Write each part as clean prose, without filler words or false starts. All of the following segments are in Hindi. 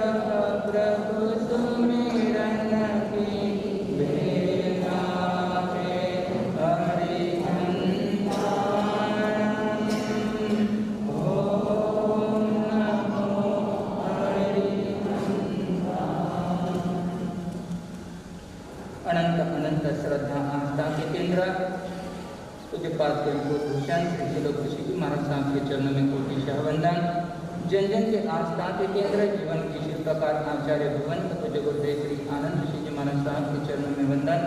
प्रभु सुमिरन की बेला है हरिहंताणम। ओम नमो हरिहंताय। अनंत अनंत श्रद्धा आस्था के केंद्र पूज्य पाद के भूषण श्री श्लोक ऋषि जी महाराज साहब के चरणों में कोटिशः वंदन। जन जन के आस्था के केंद्र जीवन की शिल्पकार आचार्य भगवंत पूज्य गुरुदेव श्री आनंद ऋषि जी महाराज साहब के चरणों में वंदन।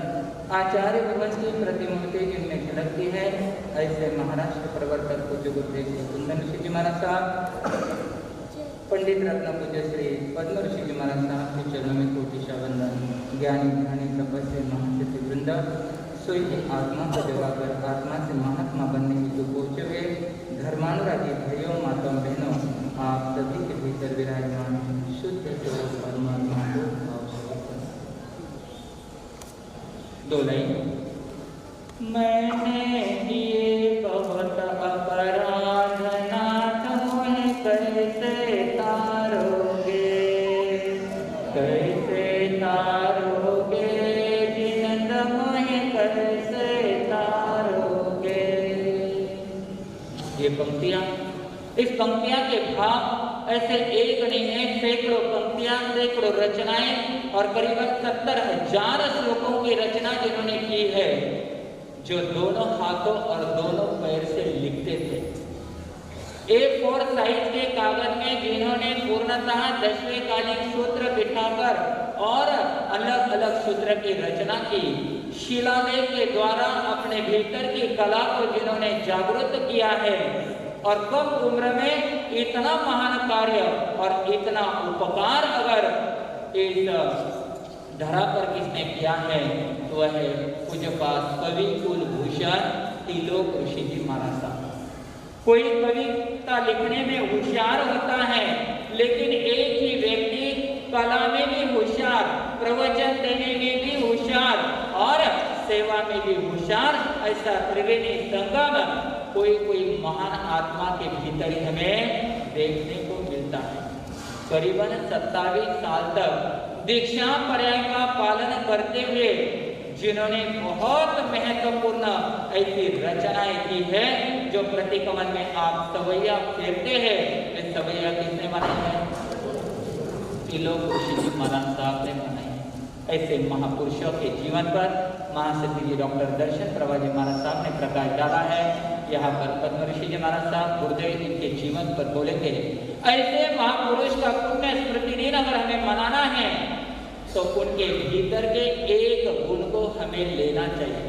आचार्य भगवंत की प्रतिमूर्ति जिनमें झलकती है ऐसे महाराष्ट्र प्रवर्तक पूज्य गुरुदेव श्री कुंदन ऋषि जी महाराज साहब, पंडित रत्न पूज्य श्री पद्म ऋषि जी महाराज साहब के चरणों में कोटिशः वंदन। ज्ञानी ध्यानी तपस्वी महासिद्धि वृंद सोई की आत्मा को जगाकर आत्मा से महात्मा बनने की जो पहुंचे हुए धर्मानुरागी भाइयों माताओं बहनों, आप सभी के भीतर विराजमान शुद्ध स्वरूप परमात्मा को दो लाइन। मैंने किए बहुत अपराध नाथ मोहे कैसे तारोगे, कैसे तारोगे जिनंद मोहे कैसे तारोगे। ये पंक्तियां, इस पंक्तियां के भाव ऐसे एक नहीं है, सैकड़ों पंक्तियां, सैकड़ों रचनाएं और करीबन 70,000 श्लोकों की रचना जिन्होंने की है, जो दोनों हाथों और दोनों पैर से लिखते थे। A4 साइज के कागज में जिन्होंने पूर्णतः 10वें कालिक सूत्र बिठाकर और अलग अलग सूत्र की रचना की, शिलालेख के द्वारा अपने भीतर की कला को जिन्होंने जागृत किया है, और कम उम्र में इतना महान कार्य और इतना उपकार अगर इस धरा पर किसने किया है तो वह है पूज्यपाद कवि कुलभूषण त्रिलोक ऋषि जी महाराज साहब। कोई कविता लिखने में होशियार होता है, लेकिन एक ही व्यक्ति कला में भी होशियार, प्रवचन देने में भी होशियार और सेवा में भी होशियार, ऐसा त्रिवेणी संगम कोई महान आत्मा के भीतर ही हमें देखने को मिलता है। करीबन 27 साल तक दीक्षा पर्याय का पालन करते हुए जिन्होंने बहुत महत्वपूर्ण ऐसी रचनाएं की है, जो प्रतिकमल में आप सवैया फेरते हैं, वे सवैया किसने बनाई है? त्रिलोक ऋषि जी महाराज साहब ने बनाई। ऐसे महापुरुषों के जीवन पर महासिद्धि जी डॉक्टर दर्शन प्रभा जी महाराज साहब ने प्रकाश डाला है। यहाँ पर पद्म ऋषि जी महाराज साहब गुरुदेव इनके जीवन पर बोलेंगे। ऐसे महापुरुष का पुण्य स्मृति दिन अगर हमें मनाना है तो उनके भीतर के एक गुण को हमें लेना चाहिए,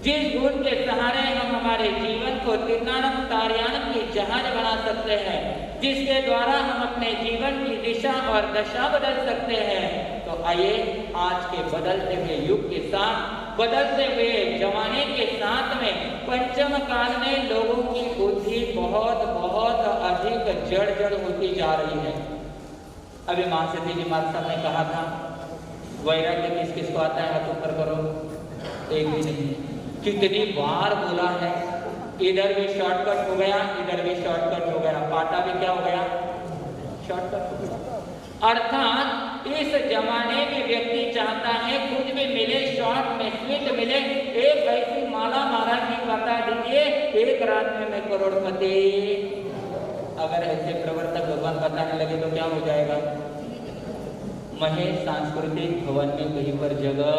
जिस गुण के सहारे हम हमारे जीवन को तिरनानम तारयानम की जहाज बना सकते हैं, जिसके द्वारा हम अपने जीवन की दिशा और दशा बदल सकते हैं। तो आइए आज के बदलते हुए युग के साथ, बदलते हुए जमाने के साथ में पंचम काल में लोगों की बुद्धि बहुत बहुत अधिक जड़ होती जा रही है। अभी महासिद्धि जी महाराज साहब ने कहा था, वैराग्य किस किस को आता है? हाथ ऊपर करो। एक भी नहीं। कितनी बार बोला है, इधर भी शॉर्टकट हो गया, इधर भी शॉर्टकट हो गया, पाटा भी क्या हो गया? शॉर्टकट हो गया। अर्थात इस जमाने में व्यक्ति चाहता है कुछ भी मिले, शॉर्ट में स्वीट मिले। एक ऐसी माला महाराज जी बता दीजिए, एक रात में मैं करोड़पति। अगर ऐसे प्रवर्तक भगवान बताने लगे तो क्या हो जाएगा? महेश सांस्कृतिक भवन में कहीं पर जगह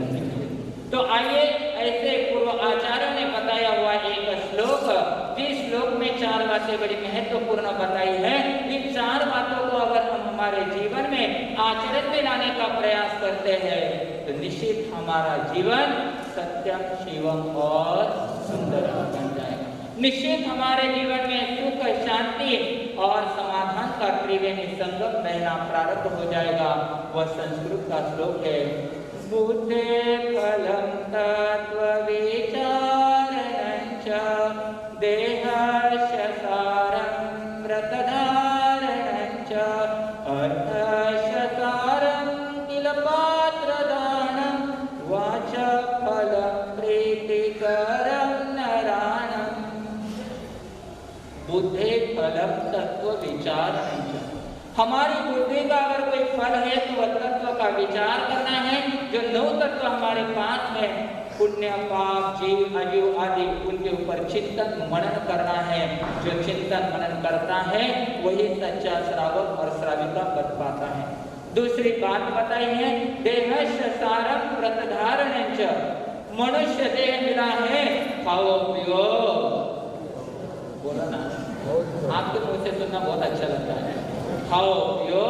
नहीं है। तो आइए ऐसे पूर्व आचार्यों ने बताया हुआ एक श्लोक, जिस श्लोक में 4 बातें बड़ी महत्वपूर्ण बताई है। इन 4 बातों को अगर हम हमारे जीवन में आचरण में लाने का प्रयास करते हैं तो निश्चित हमारा जीवन सत्यम शिवम और सुंदर बन जाएगा। निश्चित हमारे जीवन में सुख, शांति और समाधान का त्रिवेणी संगम बहना प्रारंभ हो जाएगा। वह संस्कृत का श्लोक है, बुद्धे फलम तत्व विचारणञ्च देहस्य सारं व्रतधारणञ्च अर्थस्य सारं किल पात्रदानं वाच फलं प्रीतिकरं नराणम्। बुद्धे फलम तत्व विचारणञ्च, हमारी बुद्धि का अगर कोई फल है तो वह तत्व का विचार करना है। जो 9 तत्व हमारे पास है, पुण्य पाप जीव अजीव आदि, उनके ऊपर चिंतन मनन करना है। जो चिंतन मनन करता है वही सच्चा श्रावक और श्राविका बन पाता है। दूसरी बात बताई है, देहस्य सारम प्रतिधारण, मनुष्य देह मिला है, खाओ पियो। बोलो ना, आपके मुंह से सुनना बहुत अच्छा लगता है। खाओ पियो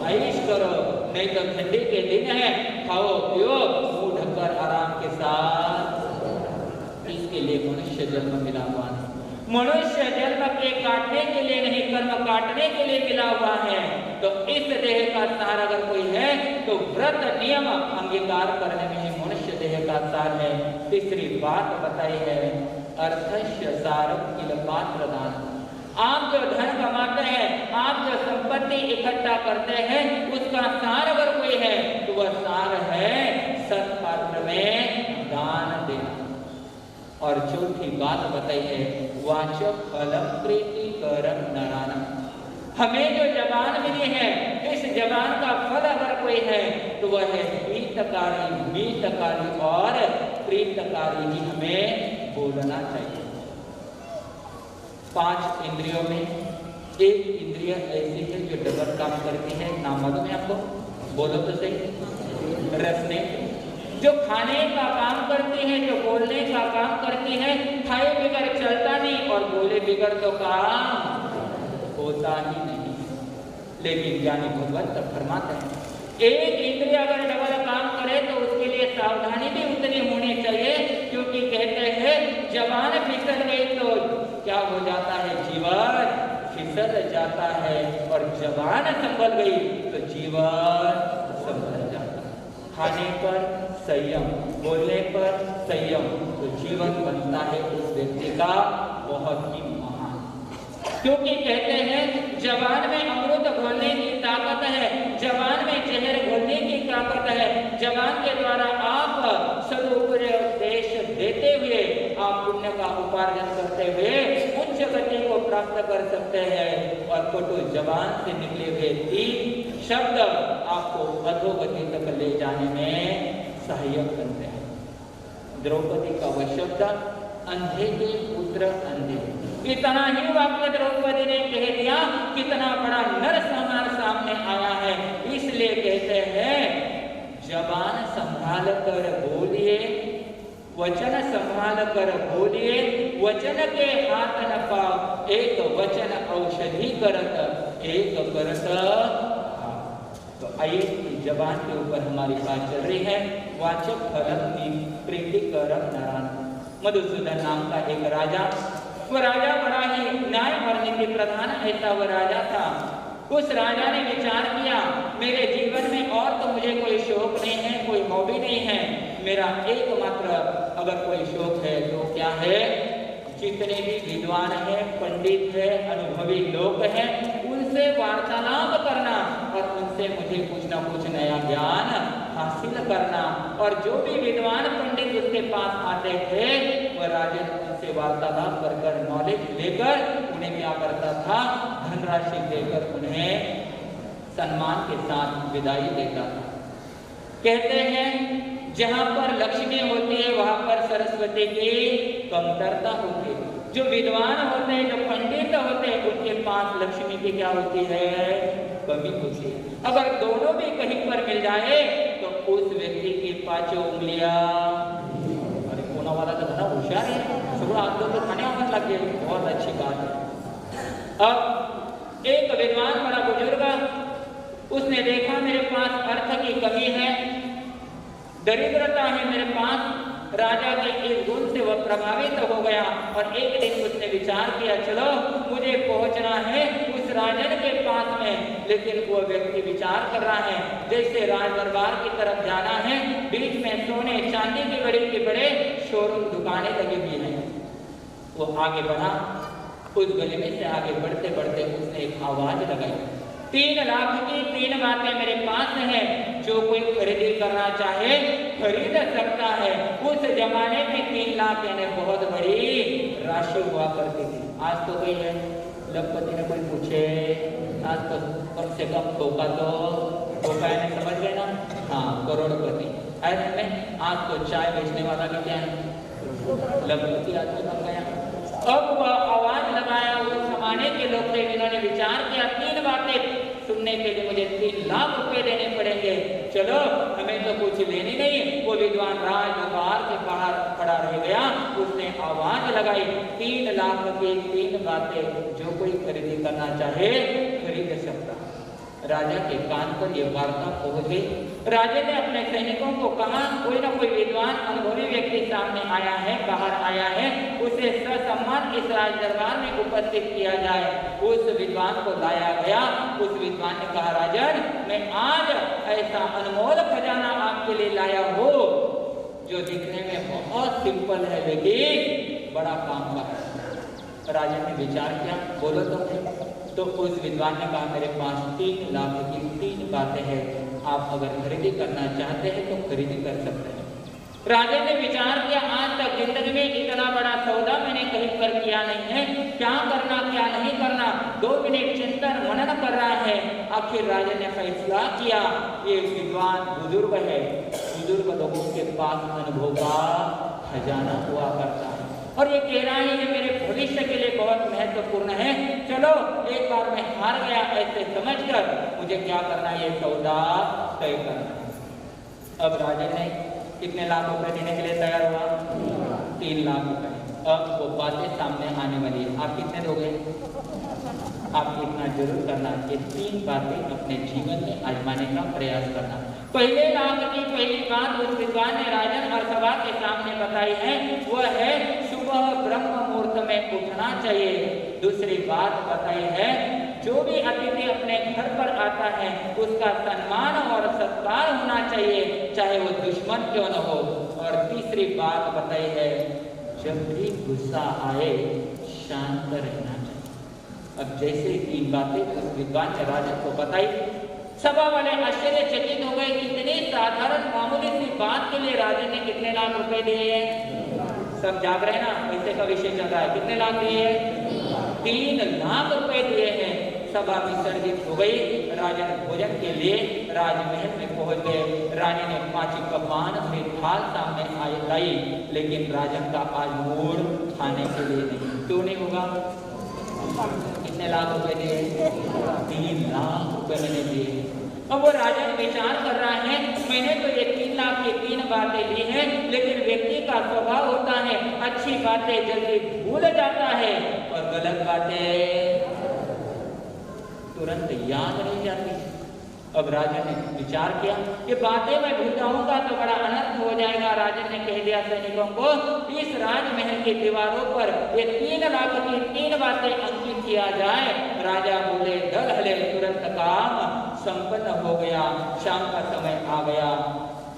ऐश करो, नहीं तो ठंडी के दिन है, खाओ पियो मुंह ढककर आराम के साथ। इसके लिए मनुष्य जन्म मिला हुआ है। मनुष्य जन्म के काटने के लिए नहीं, कर्म काटने के लिए मिला हुआ है। तो इस देह का सार अगर कोई है तो व्रत नियम अंगीकार करने में ही मनुष्य देह का सार है। तीसरी बात बताई है, अर्थस्य सारम किल पात्र दान। आप जो धन कमाते हैं, आप जो संपत्ति इकट्ठा करते हैं, उसका सार अगर कोई है तो वह सार है सत्पात्र में दान देना। और चौथी बात बताई है, वाचक फलम प्रीति करम नरानम। हमें जो जबान मिली है, इस जबान का फल अगर कोई है तो वह है हितकारी, मीतकारी और प्रीतकारी ही हमें बोलना चाहिए। 5 इंद्रियों में एक इंद्रिय ऐसी है जो डबल काम करती है। नाम मालूम है आपको? बोलो तो सही। रसने, जो खाने का काम करती है, जो बोलने का काम करती है। खाए बिगर चलता नहीं और बोले बिगर तो काम होता ही नहीं। लेकिन ज्ञानी भगवत तब फरमाते हैं, एक इंद्रिय अगर डबल काम करे तो उसके लिए सावधानी भी उतनी होनी चाहिए। क्योंकि कहते हैं जबान फिसल गई तो क्या हो जाता है, जीवन फिसल जाता है। और जबान संभल गई तो जीवन संभल जाता है। खाने पर संयम, बोलने पर संयम, तो जीवन बनता है उस व्यक्ति का बहुत ही महान। क्योंकि कहते हैं जबान में अमृत घोलने की ताकत है, जबान में जहर घोलने की ताकत है। जबान के द्वारा आप सदुपदेश देते हुए, आप पुण्य का उपार्जन करते हुए उच्च गति को प्राप्त कर सकते हैं। और कटु जबान से निकले हुए 3 शब्द आपको अधोगति तक ले जाने में सहायक बनते हैं। द्रौपदी का वह शब्द, अंधे के पुत्र अंधे, इतना ही वाक्य द्रौपदी ने कह दिया, कितना बड़ा नरसंहार सामने आया है। इसलिए कहते हैं जबान संभाल कर बोलिए, वचन संभाल कर बोलिए, वचन के हाथ न पाओ, एक वचन औषधि करत, एक करत। तो आइए जबान के ऊपर हमारी बात चल रही है। वाचक फलम प्रीति करम नारायण। मधुसूदन नाम का एक राजा, वह राजा बड़ा ही न्याय और नीति प्रधान ऐसा वह राजा था। उस राजा ने विचार किया, मेरे जीवन में और तो मुझे कोई शौक नहीं है, कोई हॉबी नहीं है। मेरा एकमात्र अगर कोई शौक है तो क्या है, जितने भी विद्वान हैं, पंडित हैं, अनुभवी लोग हैं, उनसे वार्तालाप करना और उनसे मुझे कुछ ना कुछ नया ज्ञान हासिल करना। और जो भी विद्वान पंडित उसके पास आते थे, वह राजन उनसे वार्तालाप कर नॉलेज लेकर उन्हें क्या करता था, धनराशि देकर उन्हें सम्मान के साथ विदाई देता था। कहते हैं जहां पर लक्ष्मी होती है वहां पर सरस्वती की कमतरता होती है। जो विद्वान होते हैं, जो पंडित होते हैं, उनके पास लक्ष्मी की क्या होती है, कमी होती है। अगर दोनों भी कहीं पर मिल जाए तो उस व्यक्ति की 5 उंगलियां, अरे कोना वाला तो बड़ा होशियार है, सुबह आप लोग तो खाने आने लग गए, बहुत अच्छी बात है। अब एक विद्वान बड़ा बुजुर्ग, उसने देखा मेरे पास अर्थ की कमी है, दरिद्रता है मेरे पास। राजा के इस गुण से वह प्रभावित हो गया और एक दिन उसने विचार किया, चलो मुझे पहुंचना है उस राजन के पास में। लेकिन वो व्यक्ति विचार कर रहा है जैसे राज दरबार की तरफ जाना है, बीच में सोने चांदी के बड़े शोरूम दुकानें लगी हुई हैं। वो आगे बढ़ा, उस गली में से आगे बढ़ते बढ़ते उसने एक आवाज लगाई, 3 लाख की 3 बातें मेरे पास हैं, जो कोई खरीदी करना चाहे खरीद सकता है। उस जमाने में 3 लाख यानी बहुत बड़ी राशि हुआ करती थी। आज तो कोई है लखपति ने कोई पूछे, आज तो कम से कम धोखा यानी समझ गए ना, हाँ करोड़पति। ऐसे में आज तो चाय बेचने वाला भी क्या है, लखपति आदमी बन गया। अब वह आवाज लगाया, उस जमाने के लोग थे, इन्होंने विचार किया 3 बातें सुनने के लिए मुझे 3 लाख रुपए देने पड़ेंगे। चलो हमें तो कुछ लेने नहीं। वो विद्वान राज द्वार के बाहर खड़ा रह गया, उसने आवाज लगाई 3 लाख की 3 बातें जो कोई खरीदी करना चाहे खरीद सकता। राजा के कान पर यह वार्ता पहुंच गई। राजा ने अपने सैनिकों को कहा, कोई ना कोई विद्वान अनुभवी व्यक्ति सामने आया है, बाहर आया है, उसे ससम्मान इस राज दरबार में उपस्थित किया जाए। उस विद्वान को लाया गया। उस विद्वान ने कहा, राजन मैं आज ऐसा अनमोल खजाना आपके लिए लाया हो जो दिखने में बहुत सिंपल है लेकिन बड़ा काम का है। राजा ने विचार किया, बोलो तो उस विद्वान ने कहा, मेरे पास 3 लाख की 3 बातें हैं, आप अगर खरीदी करना चाहते हैं तो खरीदी कर सकते हैं। राजा ने विचार किया, आज तक जिंदगी में इतना बड़ा सौदा मैंने कहीं पर किया नहीं है, क्या करना क्या नहीं करना 2 मिनट चिंतन मनन कर रहा है। आखिर राजा ने फैसला किया, ये विद्वान बुजुर्ग है, बुजुर्ग लोगों के पास अनुभव का खजाना हुआ करता है और ये कह रहा है ये मेरे भविष्य के लिए बहुत महत्वपूर्ण है। चलो एक बार मैं हार गया ऐसे समझकर मुझे क्या करना है, ये सौदा तय करना। अब राजा ने कितने लाख रुपए देने के लिए तैयार हुआ, 3 लाख रुपए। अब वो बातें सामने आने वाली है, आप कितने दोगे? आप इतना जरूर करना, ये 3 बातें अपने जीवन में आजमाने का प्रयास करना। पहले लाख की पहली बात उस विद्वान ने राजन और सभा के सामने बताई है, वह है सुबह ब्रह्म मुहूर्त में उठना चाहिए। दूसरी बात बताई है, जो भी अतिथि अपने घर पर आता है उसका सम्मान और सत्कार होना चाहिए, चाहे वो दुश्मन क्यों न हो। और तीसरी बात बताई है, जब भी गुस्सा आए शांत रहना चाहिए। अब जैसे 3 बातें उस विद्वान ने राजन को बताई, सभा वाले आश्चर्यचकित हो गए। कितने साधारण मामूली सी बात के लिए राजा ने कितने लाख रुपए दिए हैं? सब जाग रहे ना, पैसे का विषय चल रहा है। कितने लाख दिए हैं? 3 लाख रुपए दिए हैं। सभा विसर्जित हो गई। राजा भोजन के लिए राजमहल में पहुंच गए। रानी ने 5 पकवान से थाल सामने लाई, लेकिन राजन का आज मूड खाने के लिए नहीं। क्यों नहीं होगा? कितने लाख रुपए दिए? 3 लाख रुपए मैंने दिए। अब वो राजा विचार कर रहा है, मैंने तो ये 3 लाख की 3 बातें ली हैं, लेकिन व्यक्ति का स्वभाव होता है अच्छी बातें जल्दी भूल जाता है और गलत बातें तुरंत याद नहीं जाती। अब राजा ने विचार किया, ये बातें मैं भूल जाऊंगा तो बड़ा अनर्थ हो जाएगा। राजा ने कह दिया सैनिकों को, इस राजमहल की दीवारों पर ये 3 लाख की 3 बातें अंकित किया जाए। राजा बोले, दल हले, तुरंत काम संपन्न हो गया। शाम का समय आ गया।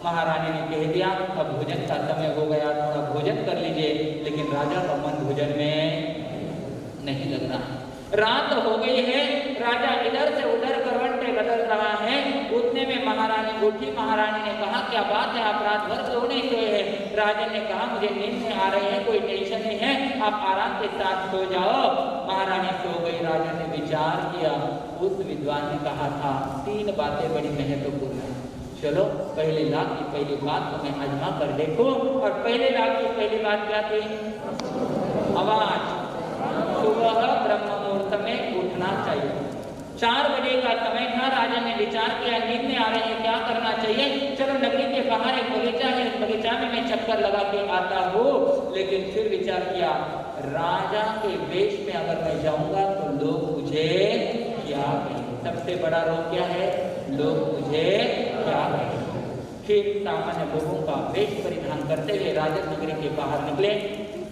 महारानी ने कह दिया, अब भोजन का समय हो गया, थोड़ा भोजन कर लीजिए। लेकिन राजा का मन भोजन में नहीं लग रहा। रात हो गई है, राजा इधर से उधर करवटें बदल रहा है। उतने में महारानी उठी। महारानी ने कहा, क्या बात है, आप रात भर क्यों नहीं सोए हैं? राजा ने कहा, मुझे नींद में आ रही है, कोई टेंशन नहीं है, आप आराम के साथ सो जाओ। महारानी सो गई। राजा ने विचार किया, उस विद्वान ने कहा था 3 बातें बड़ी महत्वपूर्ण है, चलो पहले लाख की पहली बात तो मैं आजमा कर देखो। और पहले लाख की पहली बात क्या थी? आवाज। सुबह ब्रह्म मुहूर्त में उठना चाहिए। 4 बजे का समय था। राजा ने विचार किया, नींद में आ रहे हैं, क्या करना चाहिए? चलो नगरी के बाहर एक बगीचा है, इस बगीचा में मैं चक्कर लगा के आता हूँ। लेकिन फिर विचार किया, राजा के वेश में अगर मैं जाऊंगा तो लोग मुझे क्या कहेंगे? सबसे बड़ा रोग क्या है? लोग मुझे क्या कहेंगे? फिर सामान्य लोगों का वेश परिधान करते हुए राजा नगरी के बाहर निकले।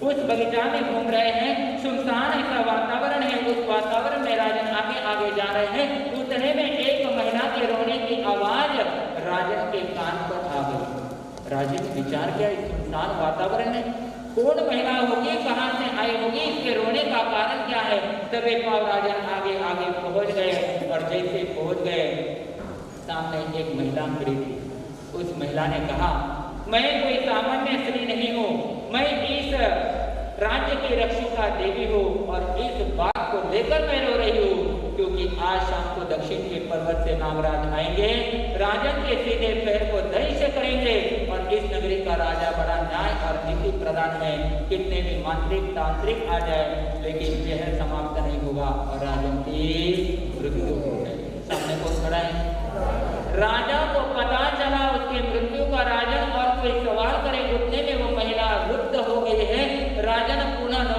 उस बगीचा में घूम रहे हैं। सुनसान ऐसा वातावरण है। उस वातावरण में राजन आगे आगे जा रहे हैं। उतने में एक महिला के रोने की आवाज राजन के कान पर आ गई। राजन ने विचार किया, इस सुनसान वातावरण में कौन महिला होगी, कहाँ से आई होगी, इसके रोने का कारण क्या है? तब एक बार राजन आगे आगे पहुंच गए और जैसे पहुंच गए सामने एक महिला खड़ी थी। उस महिला ने कहा, मैं कोई सामान्य स्त्री नहीं हूँ, मैं इस राज्य की रक्षिका देवी हूँ और इस बात को लेकर मैं रो रही हूँ क्योंकि आज शाम को दक्षिण के पर्वत से नागराज आएंगे, राजन के सीधे पैर को दृश्य करेंगे और इस नगरी का राजा बड़ा न्याय और नीति प्रधान है। कितने भी मांत्रिक तांत्रिक आ जाए लेकिन यह समाप्त नहीं होगा और राजन की मृत्यु हो गई। सामने को खड़ा है, राजा को पता चला उसकी मृत्यु का। राजन और कोई सवाल करे उतने में वो महिला लुप्त हो गई है। राजन पुनः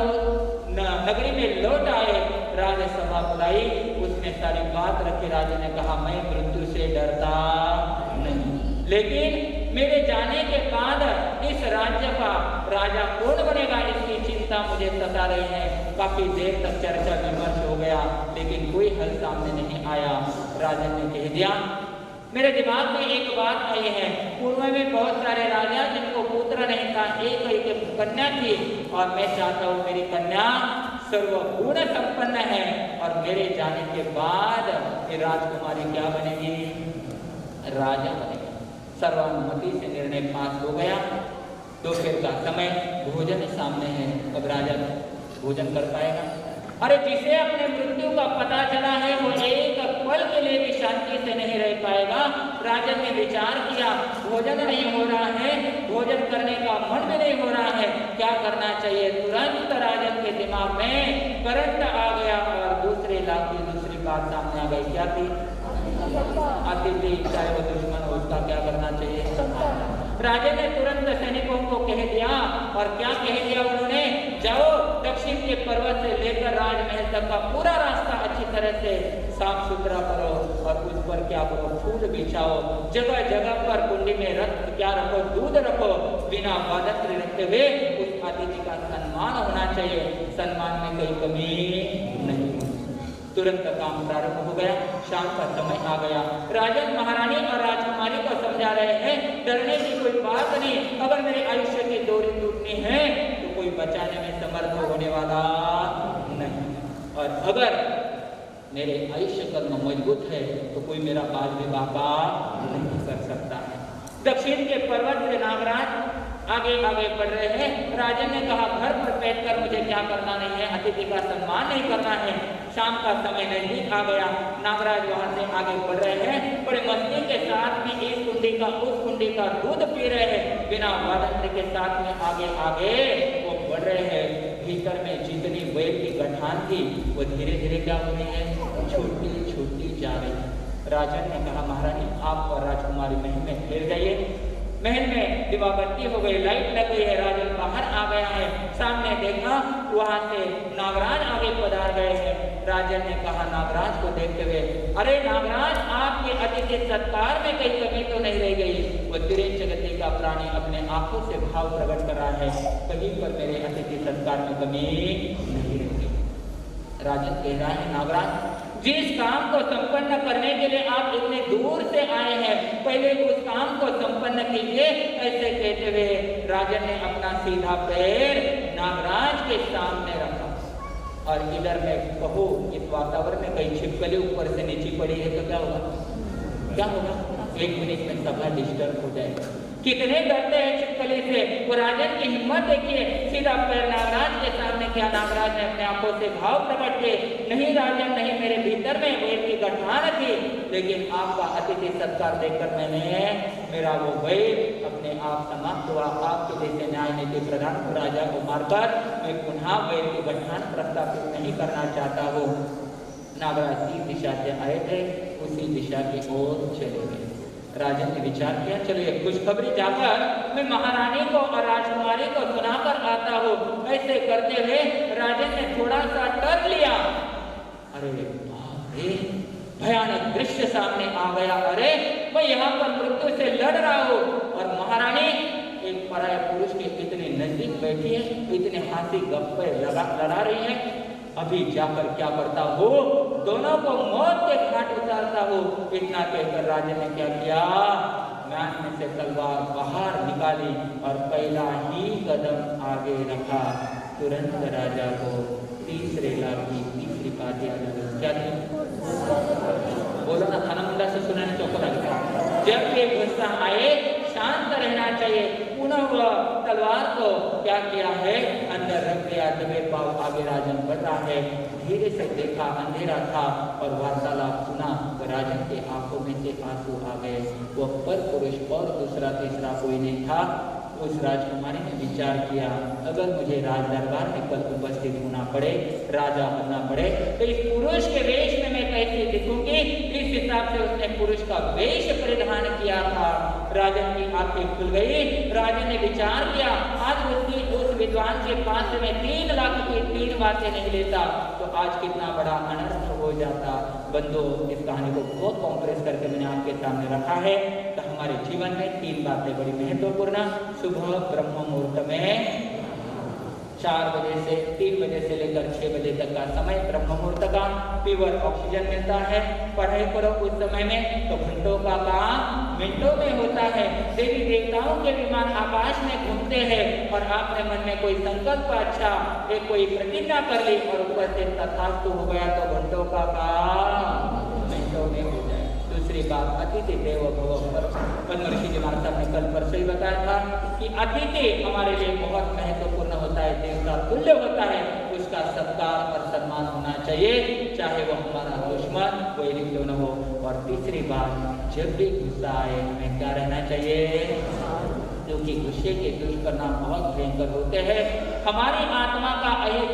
नगरी में लौट आए, राजसभा बुलाई, उसमें सारी बात रखी। राजा ने कहा मैं मृत्यु से डरता नहीं, लेकिन मेरे जाने के बाद इस राज्य का राजा कौन बनेगा इसकी चिंता मुझे सता रही है। काफी देर तक चर्चा विमर्श हो गया लेकिन कोई हल सामने नहीं आया। राजा ने कह दिया मेरे दिमाग में एक बात आई है, पूर्व में बहुत सारे राजा जिनको पुत्र नहीं था, एक कन्या थी और मैं चाहता हूँ मेरी कन्या सर्वगुण संपन्न है और मेरे जाने के बाद ये राजकुमारी क्या बनेगी, राजा बनेगी। सर्वानुमति से निर्णय पास हो गया। दोपहर का समय, भोजन सामने है, अब राजा भोजन कर पाएगा? अरे जिसे अपने मृत्यु का पता चला है वो एक पल के लिए भी शांति से नहीं रह पाएगा। राजा ने विचार किया भोजन नहीं हो रहा है, भोजन करने का मन भी नहीं हो रहा है, क्या करना चाहिए। तुरंत राजन के दिमाग में करंट आ गया और दूसरी बात सामने आ गई। क्या थी? अतिथि चाहे वो दुश्मन हो उसका क्या करना चाहिए। राजा ने तुरंत सैनिकों को कह दिया और क्या कह दिया उन्होंने, जाओ दक्षिण के पर्वत से लेकर राजमहल तक का पूरा रास्ता अच्छी तरह से साफ सुथरा करो और उस पर क्या करो, फूल बिछाओ, जगह जगह पर कुंडी में रक्त क्या रखो, दूध रखो, बिना वादंत्र रखते हुए उस अतिथि का सम्मान होना चाहिए, सम्मान में कोई कमी नहीं। तुरंत काम प्रारंभ हो गया। शाम का समय आ गया। राजन महारानी और राजकुमारी को समझा रहे हैं डरने की कोई बात नहीं, अगर मेरे आयुष्य की डोरी टूटनी है तो कोई बचाने में समर्थ होने वाला नहीं, और अगर मेरे आयुष्य कर्म मजबूत है तो कोई मेरा बाल विवाह नहीं कर सकता है। दक्षिण के पर्वत से नागराज आगे आगे बढ़ रहे हैं। राजन ने कहा घर पर बैठकर मुझे क्या करना नहीं है, अतिथि का सम्मान नहीं करना है। शाम का समय नजदीक आ गया। नागराज वहां से आगे बढ़ रहे हैं, बड़े मस्ती के साथ में इस कुंडी का उस कुंडी का दूध पी रहे हैं, बिना वादंत्र के साथ में आगे आगे वो बढ़ रहे हैं। भीतर में जितनी बैल की गठान थी वो धीरे धीरे क्या हो रही है, छोटी छोटी जा रही है। राजन ने कहा महारानी आप और राजकुमारी महल में फिर जाइए। महल में दिवाबत्ती हो गई, लाइट लग गई है। राजन बाहर आ गया है, सामने देखा वहां से नागराज आगे पधार गए हैं। राजन ने कहा नागराज को देखते हुए, अरे नागराज आपके अतिथि सत्कार में कोई कमी तो नहीं रह गई। वो तिरेन जगती का प्राणी अपने आंखों से भाव प्रकट कर रहा है, कहीं पर मेरे अतिथि सत्कार में कमी नहीं रह गई। राजन कह रहा है नागराज जिस काम को संपन्न करने के लिए आप इतने दूर से आए हैं पहले उस काम को संपन्न कीजिए। ऐसे कहते हुए राजन ने अपना सीधा पैर नागराज के सामने रखा और इधर मैं कहूँ इस वातावरण में कई छिपकली ऊपर से नीचे पड़ी है तो क्या होगा, क्या होगा, 1 मिनट में सभा डिस्टर्ब हो जाएगा। कितने डरते हैं छिपकली से। वो राजन की हिम्मत देखिए, सीधा पैर नागराज के सामने किया। नागराज ने अपने आंखों से भाव प्रकट किए, नहीं राजन नहीं, मेरे भीतर में बैल की गठान थी, लेकिन आपका अतिथि सत्कार देखकर मैंने मेरा वो बैल अपने आप समाप्त हुआ। आपके जैसे न्याय नीति प्रधान को राजा को मारकर मैं पुनः बैल की गठान प्रस्तापित नहीं करना चाहता हूँ। नागराज जिस दिशा से आए थे उसी दिशा की ओर चले गए। राजन ने विचार किया चलो एक खुशखबरी जाकर मैं महारानी को और राजकुमारी को सुनाकर आता हूँ। ऐसे करते हुए राजन ने थोड़ा सा टर्न लिया, अरे भयानक दृश्य सामने आ गया। अरे मैं यहाँ पर मृत्यु से लड़ रहा हूँ और महारानी एक पराया पुरुष के इतने नजदीक बैठी है, इतने हाथी गप्पे लड़ा रही है। अभी जाकर क्या करता हो, दोनों को मौत के घाट उतारता हो। इतना कहकर राजा ने क्या किया, म्यान में से तलवार बाहर निकाली और पहला ही कदम आगे रखा। तुरंत राजा को तीसरे लाभ की तीसरी बात याद आ गई। क्या थी, बोलो ना, खाना मुंडा से सुनाने चौका लगता। जब ये गुस्सा आए शांत रहना चाहिए। पुनः वह तलवार को क्या किया है, अंदर रख दिया। दबे पाव आगे राजन बढ़ रहा है। धीरे से देखा, अंधेरा था और वार्तालाप सुना। वह राजन के आंखों में से आंसू आ गए। वह पर पुरुष और दूसरा तीसरा कोई नहीं था। उस राजकुमारी ने विचार किया, अगर मुझे राज दरबार में कल उपस्थित होना पड़े, राजा बनना पड़े, तो इस पुरुष के वेश में मैं कैसे दिखूंगी। इस हिसाब से उसने पुरुष का वेश परिधान किया था। राजन की आंखें खुल गई। राजा ने विचार किया, आज उस विद्वान के पास में 3 लाख की 3 बातें नहीं लेता तो आज कितना बड़ा अनर्थ हो जाता। बंधु, इस कहानी को बहुत कॉम्प्रेस करके मैंने आपके सामने रखा है। तो हमारे जीवन में 3 बातें बड़ी महत्वपूर्ण। सुबह ब्रह्म मुहूर्त में 4 बजे से 3 बजे से लेकर 6 बजे तक का समय ब्रह्म मुहूर्त का प्योर ऑक्सीजन मिलता है। पढ़ाई करो उस समय में तो घंटों का काम मिनटों में होता है। देवी देवताओं के विमान आकाश में घूमते हैं और आपने मन में कोई संकल्प अच्छा एक कोई प्रतिज्ञा कर ली और ऊपर से तथास्तु हो गया तो घंटों का काम मिनटों में हो जाए। दूसरी बात, अतिथि देवो भव। महर्षि जी महाराज साहब ने कल परसों ही बताया था कि अतिथि हमारे लिए बहुत महत्वपूर्ण होता है, देवता तुल्य होता है। उसका सत्कार और सम्मान होना चाहिए, चाहे वो हमारा दुश्मन कोई भी क्यों न हो। और तीसरी बात, जब भी गुस्सा आए हमें क्या रहना चाहिए, क्योंकि गुस्से के दुष्परिणाम बहुत भयंकर होते हैं। हमारी आत्मा का अहित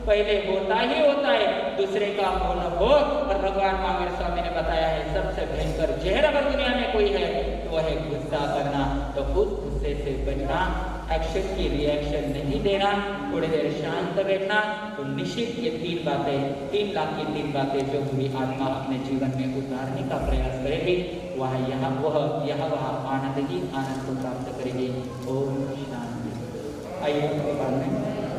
पहले होता ही होता है, दूसरे का हो न हो। और भगवान महावीर स्वामी ने बताया है, सबसे भयंकर जहर अगर दुनिया में कोई है तो वह है गुस्सा करना। तो उस गुस्से से बचना, एक्शन की रिएक्शन नहीं देना, थोड़ी देर शांत बैठना। तो निश्चित ये 3 बातें, 3 लाख की 3 बातें जो बुरी आत्मा अपने जीवन में उतारने का प्रयास करेगी, वह आनंद ही आनंद को प्राप्त करेगी। ओम शांति। आइए बाद में